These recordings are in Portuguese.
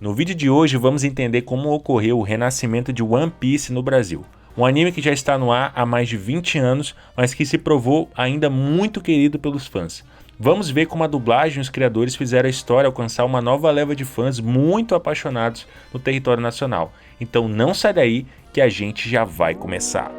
No vídeo de hoje vamos entender como ocorreu o renascimento de One Piece no Brasil. Um anime que já está no ar há mais de 20 anos, mas que se provou ainda muito querido pelos fãs. Vamos ver como a dublagem e os criadores fizeram a história alcançar uma nova leva de fãs muito apaixonados no território nacional. Então não sai daí que a gente já vai começar.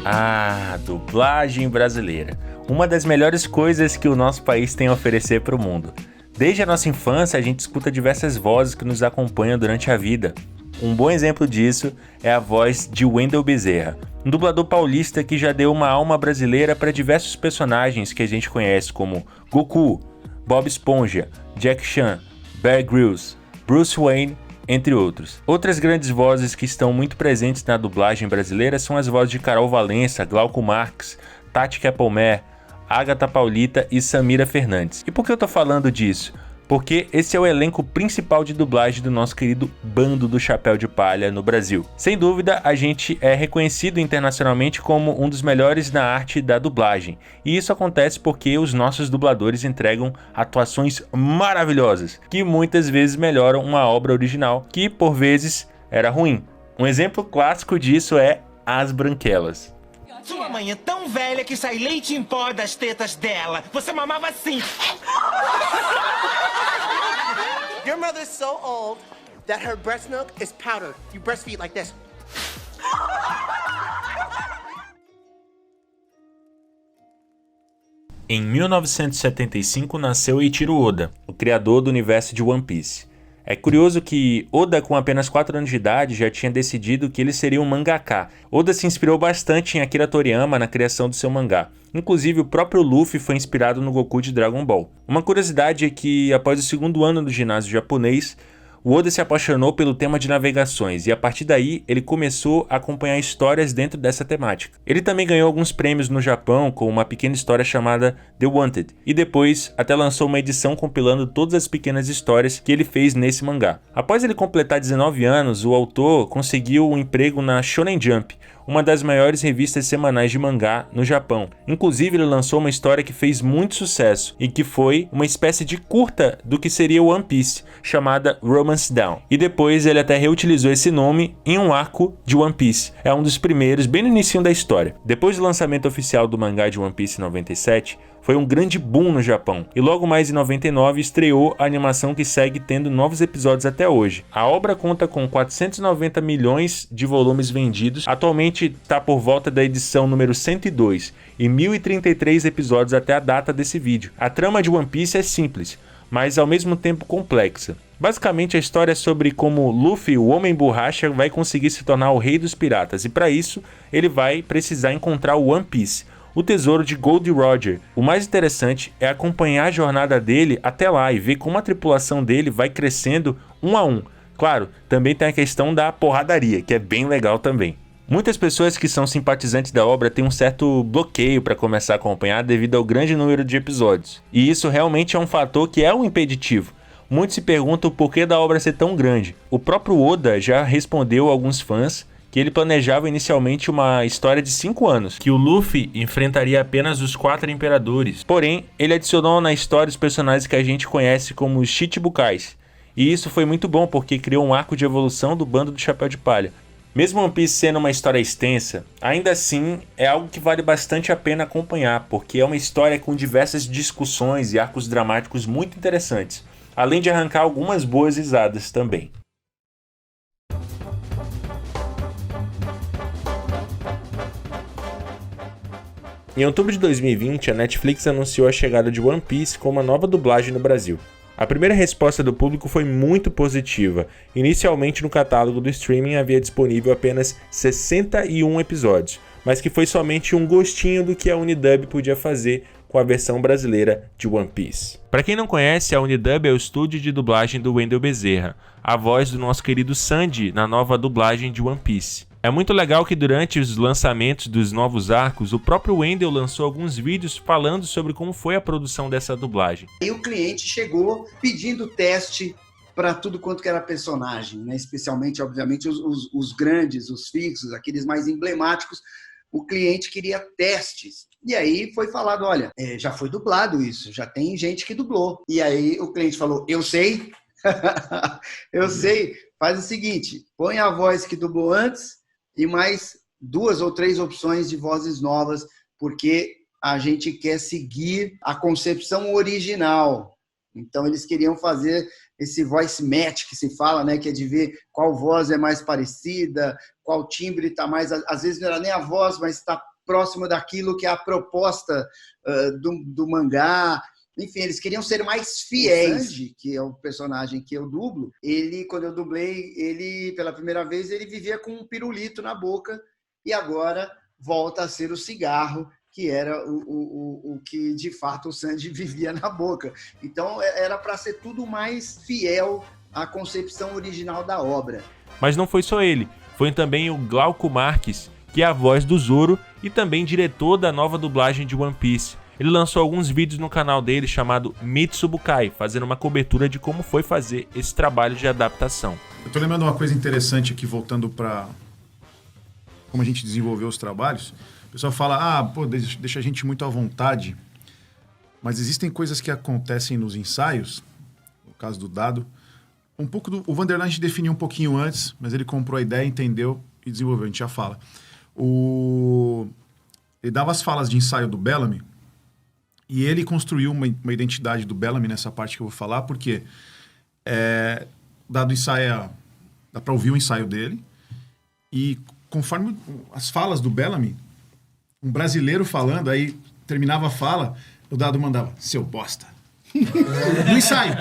Ah, dublagem brasileira. Uma das melhores coisas que o nosso país tem a oferecer para o mundo. Desde a nossa infância, a gente escuta diversas vozes que nos acompanham durante a vida. Um bom exemplo disso é a voz de Wendel Bezerra, um dublador paulista que já deu uma alma brasileira para diversos personagens que a gente conhece como Goku, Bob Esponja, Jack Chan, Bear Grylls, Bruce Wayne, entre outros. Outras grandes vozes que estão muito presentes na dublagem brasileira são as vozes de Carol Valença, Glauco Marques, Tati Keppelmer, Agatha Paulita e Samira Fernandes. E por que eu tô falando disso? Porque esse é o elenco principal de dublagem do nosso querido Bando do Chapéu de Palha no Brasil. Sem dúvida, a gente é reconhecido internacionalmente como um dos melhores na arte da dublagem. E isso acontece porque os nossos dubladores entregam atuações maravilhosas, que muitas vezes melhoram uma obra original, que por vezes era ruim. Um exemplo clássico disso é As Branquelas. Sua mãe é tão velha que sai leite em pó das tetas dela. Você mamava assim. Your mother's so old that her breast milk is powder. You breastfeed like this. Em 1975 nasceu Eiichiro Oda, o criador do universo de One Piece. É curioso que Oda, com apenas 4 anos de idade, já tinha decidido que ele seria um mangaka. Oda se inspirou bastante em Akira Toriyama na criação do seu mangá. Inclusive, o próprio Luffy foi inspirado no Goku de Dragon Ball. Uma curiosidade é que, após o segundo ano do ginásio japonês, o Oda se apaixonou pelo tema de navegações e a partir daí ele começou a acompanhar histórias dentro dessa temática. Ele também ganhou alguns prêmios no Japão com uma pequena história chamada The Wanted e depois até lançou uma edição compilando todas as pequenas histórias que ele fez nesse mangá. Após ele completar 19 anos, o autor conseguiu um emprego na Shonen Jump, uma das maiores revistas semanais de mangá no Japão. Inclusive, ele lançou uma história que fez muito sucesso e que foi uma espécie de curta do que seria One Piece, chamada Romance Down. E depois ele até reutilizou esse nome em um arco de One Piece. É um dos primeiros, bem no início da história. Depois do lançamento oficial do mangá de One Piece em 97, foi um grande boom no Japão, e logo mais em 99 estreou a animação que segue tendo novos episódios até hoje. A obra conta com 490 milhões de volumes vendidos, atualmente está por volta da edição número 102 e 1033 episódios até a data desse vídeo. A trama de One Piece é simples, mas ao mesmo tempo complexa. Basicamente a história é sobre como Luffy, o Homem Borracha, vai conseguir se tornar o rei dos piratas, e para isso ele vai precisar encontrar o One Piece, o tesouro de Gold Roger. O mais interessante é acompanhar a jornada dele até lá e ver como a tripulação dele vai crescendo um a um. Claro, também tem a questão da porradaria, que é bem legal também. Muitas pessoas que são simpatizantes da obra têm um certo bloqueio para começar a acompanhar devido ao grande número de episódios. E isso realmente é um fator que é um impeditivo. Muitos se perguntam o porquê da obra ser tão grande. O próprio Oda já respondeu a alguns fãs que ele planejava inicialmente uma história de 5 anos, que o Luffy enfrentaria apenas os 4 imperadores. Porém, ele adicionou na história os personagens que a gente conhece como os Chichibukais. E isso foi muito bom porque criou um arco de evolução do Bando do Chapéu de Palha. Mesmo One Piece sendo uma história extensa, ainda assim é algo que vale bastante a pena acompanhar, porque é uma história com diversas discussões e arcos dramáticos muito interessantes, além de arrancar algumas boas risadas também. Em outubro de 2020, a Netflix anunciou a chegada de One Piece com uma nova dublagem no Brasil. A primeira resposta do público foi muito positiva. Inicialmente no catálogo do streaming havia disponível apenas 61 episódios, mas que foi somente um gostinho do que a Unidub podia fazer com a versão brasileira de One Piece. Para quem não conhece, a Unidub é o estúdio de dublagem do Wendel Bezerra, a voz do nosso querido Sandy na nova dublagem de One Piece. É muito legal que durante os lançamentos dos novos arcos, o próprio Wendel lançou alguns vídeos falando sobre como foi a produção dessa dublagem. Aí o cliente chegou pedindo teste para tudo quanto que era personagem, né? Especialmente, obviamente, os grandes, os fixos, aqueles mais emblemáticos. O cliente queria testes. E aí foi falado, olha, já foi dublado isso, já tem gente que dublou. E aí o cliente falou, eu sei, eu sei, faz o seguinte, põe a voz que dublou antes e mais 2 ou 3 opções de vozes novas, porque a gente quer seguir a concepção original. Então eles queriam fazer esse voice match que se fala, né, que é de ver qual voz é mais parecida, qual timbre está mais... Às vezes não era nem a voz, mas está próximo daquilo que é a proposta do mangá. Enfim, eles queriam ser mais fiéis. O Sanji, que é o personagem que eu dublo, ele, quando eu dublei, ele, pela primeira vez, ele vivia com um pirulito na boca e agora volta a ser o cigarro, que era o que, de fato, o Sanji vivia na boca. Então, era para ser tudo mais fiel à concepção original da obra. Mas não foi só ele, foi também o Glauco Marques, que é a voz do Zoro e também diretor da nova dublagem de One Piece. Ele lançou alguns vídeos no canal dele chamado Mitsubukai, fazendo uma cobertura de como foi fazer esse trabalho de adaptação. Eu tô lembrando uma coisa interessante aqui, voltando para como a gente desenvolveu os trabalhos. O pessoal fala, pô, deixa a gente muito à vontade. Mas existem coisas que acontecem nos ensaios, no caso do Dado. O Vanderlei a gente definiu um pouquinho antes, mas ele comprou a ideia, entendeu e desenvolveu, a gente já fala. Ele dava as falas de ensaio do Bellamy e ele construiu uma identidade do Bellamy nessa parte que eu vou falar, porque dado o ensaio, dá para ouvir o ensaio dele e conforme as falas do Bellamy, um brasileiro falando, aí terminava a fala, o Dado mandava, seu bosta. No ensaio.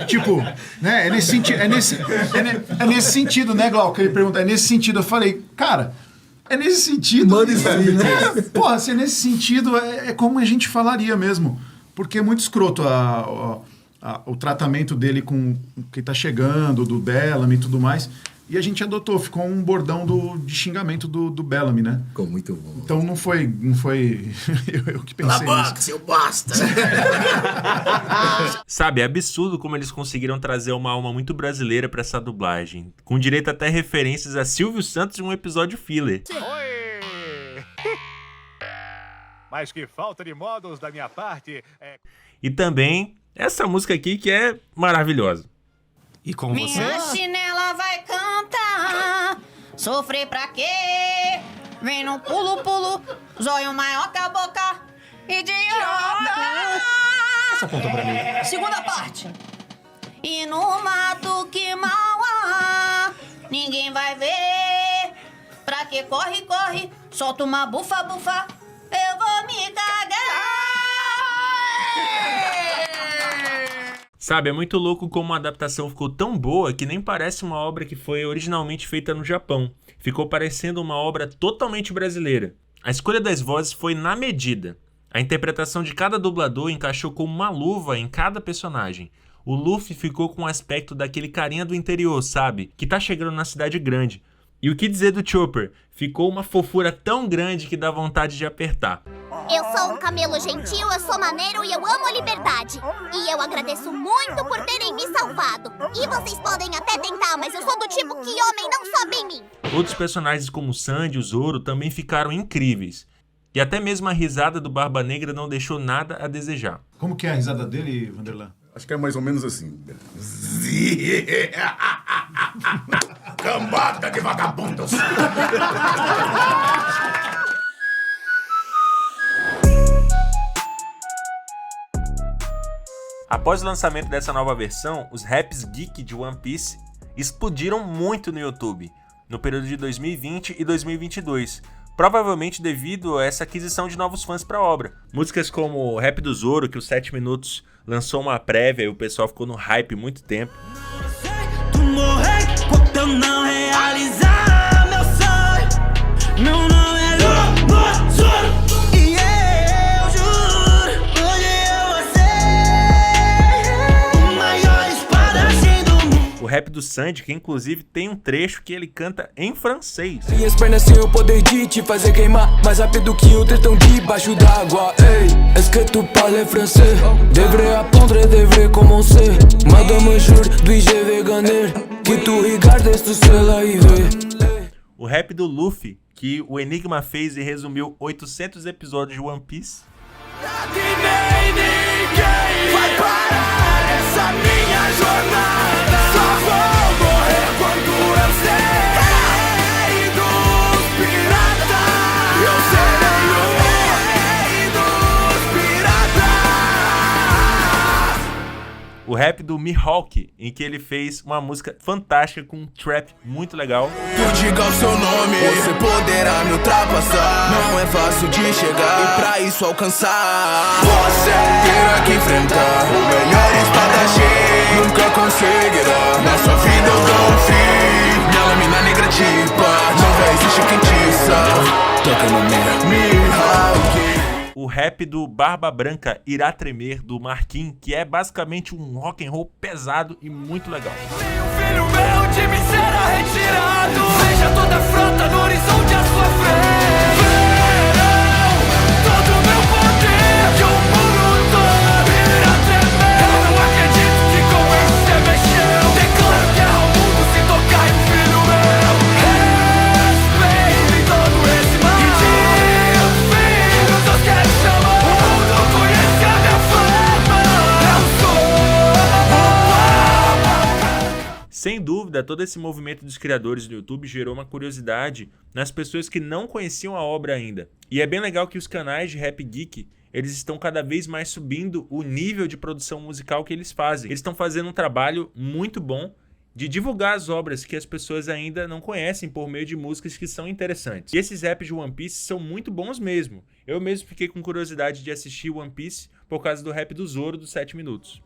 Tipo, né? É nesse sentido, né, Glauco? Ele pergunta, é nesse sentido. Eu falei, cara, é nesse sentido. Manda isso aí, né? Porra, se é nesse sentido, é como a gente falaria mesmo. Porque é muito escroto o tratamento dele com quem tá chegando, do Bellamy e tudo mais. E a gente adotou, ficou um bordão de xingamento do Bellamy, né? Ficou muito bom. Então não foi eu que pensei nisso. Seu bosta! Sabe, é absurdo como eles conseguiram trazer uma alma muito brasileira pra essa dublagem, com direito até referências a Silvio Santos em um episódio filler. Oi! Mas que falta de modos da minha parte. E também essa música aqui que é maravilhosa. E com você? Minha chinela vai cantar, sofrer pra quê? Vem no pulo-pulo, zóio maior que a boca, idiota! Essa apontou pra mim. Segunda parte. E no mato que mal há, ninguém vai ver. Pra que corre, corre, solta uma bufa, bufa, eu vou me cagar! Sabe, é muito louco como a adaptação ficou tão boa que nem parece uma obra que foi originalmente feita no Japão. Ficou parecendo uma obra totalmente brasileira. A escolha das vozes foi na medida. A interpretação de cada dublador encaixou como uma luva em cada personagem. O Luffy ficou com o aspecto daquele carinha do interior, sabe? Que tá chegando na cidade grande. E o que dizer do Chopper? Ficou uma fofura tão grande que dá vontade de apertar. Eu sou um camelo gentil, eu sou maneiro e eu amo a liberdade. E eu agradeço muito por terem me salvado. E vocês podem até tentar, mas eu sou do tipo que homem não sobe em mim. Outros personagens como Sandy e o Zoro também ficaram incríveis. E até mesmo a risada do Barba Negra não deixou nada a desejar. Como que é a risada dele, Vanderlei? Acho que é mais ou menos assim. Cambada de vagabundos! Após o lançamento dessa nova versão, os raps geek de One Piece explodiram muito no YouTube, no período de 2020 e 2022, provavelmente devido a essa aquisição de novos fãs para a obra. Músicas como o Rap do Zoro, que os 7 minutos lançou uma prévia e o pessoal ficou no hype muito tempo. Tu morrer quando eu não realizar meu sonho. Meu nome é Zoro. E eu juro, hoje eu vou ser o maior espadachim do mundo. O rap do do Sandy, que inclusive tem um trecho que ele canta em francês. Minhas pernas têm o poder de te fazer queimar mais rápido que o tritão debaixo d'água. Ei, est-ce que tu parles français? Devrais apprendre, devrais commencer. Madame jure, dois-je vais gagner. Que tu regardes tout seul à y ver. O rap do Luffy, que o Enigma fez e resumiu 800 episódios de One Piece. Vai parar essa minha jornada. Só vou morrer quando eu ser rei dos piratas. Eu serei o rei dos piratas. O rap do Mihawk, em que ele fez uma música fantástica com um trap muito legal. Tu diga o seu nome, você poderá me ultrapassar. Não é fácil de chegar e pra isso alcançar. Você terá que enfrentar o melhor espadachim. Nunca conseguirá, na sua vida eu dou um fim. Minha lâmina negra te parte, não vai existir quem te salve. Toca no meu Mihawk. O rap do Barba Branca Irá Tremer, do Marquinhos, que é basicamente um rock and roll pesado e muito legal. Filho meu, de mim será retirado. Veja toda a frota no horizonte à sua frente. Verão todo o meu poder, que o mundo todo irá tremer. Eu não acredito que com isso você mexeu. Declaro guerra ao mundo se tocar em um filho meu. Respeite todo esse mal. E diga, filhos, eu quero chamar. O mundo conhece a minha fama. Eu sou Sem dúvida, todo esse movimento dos criadores do YouTube gerou uma curiosidade nas pessoas que não conheciam a obra ainda. E é bem legal que os canais de Rap Geek, eles estão cada vez mais subindo o nível de produção musical que eles fazem. Eles estão fazendo um trabalho muito bom de divulgar as obras que as pessoas ainda não conhecem por meio de músicas que são interessantes. E esses raps de One Piece são muito bons mesmo. Eu mesmo fiquei com curiosidade de assistir One Piece por causa do rap do Zoro dos 7 minutos.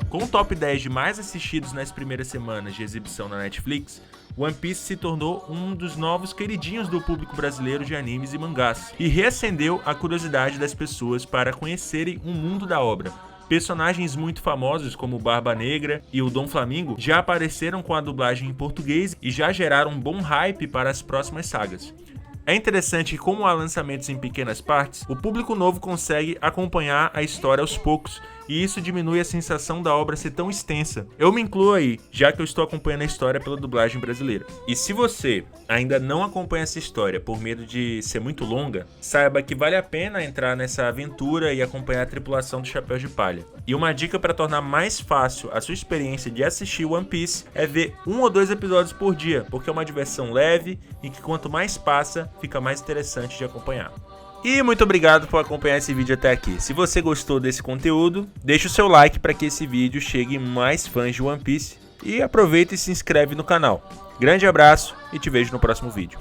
Com o top 10 de mais assistidos nas primeiras semanas de exibição na Netflix, One Piece se tornou um dos novos queridinhos do público brasileiro de animes e mangás, e reacendeu a curiosidade das pessoas para conhecerem o mundo da obra. Personagens muito famosos como o Barba Negra e o Dom Flamingo já apareceram com a dublagem em português e já geraram um bom hype para as próximas sagas. É interessante que, como há lançamentos em pequenas partes, o público novo consegue acompanhar a história aos poucos, e isso diminui a sensação da obra ser tão extensa. Eu me incluo aí, já que eu estou acompanhando a história pela dublagem brasileira. E se você ainda não acompanha essa história por medo de ser muito longa, saiba que vale a pena entrar nessa aventura e acompanhar a tripulação do Chapéu de Palha. E uma dica para tornar mais fácil a sua experiência de assistir One Piece é ver 1 ou 2 episódios por dia, porque é uma diversão leve e que quanto mais passa, fica mais interessante de acompanhar. E muito obrigado por acompanhar esse vídeo até aqui. Se você gostou desse conteúdo, deixa o seu like para que esse vídeo chegue mais fãs de One Piece. E aproveita e se inscreve no canal. Grande abraço e te vejo no próximo vídeo.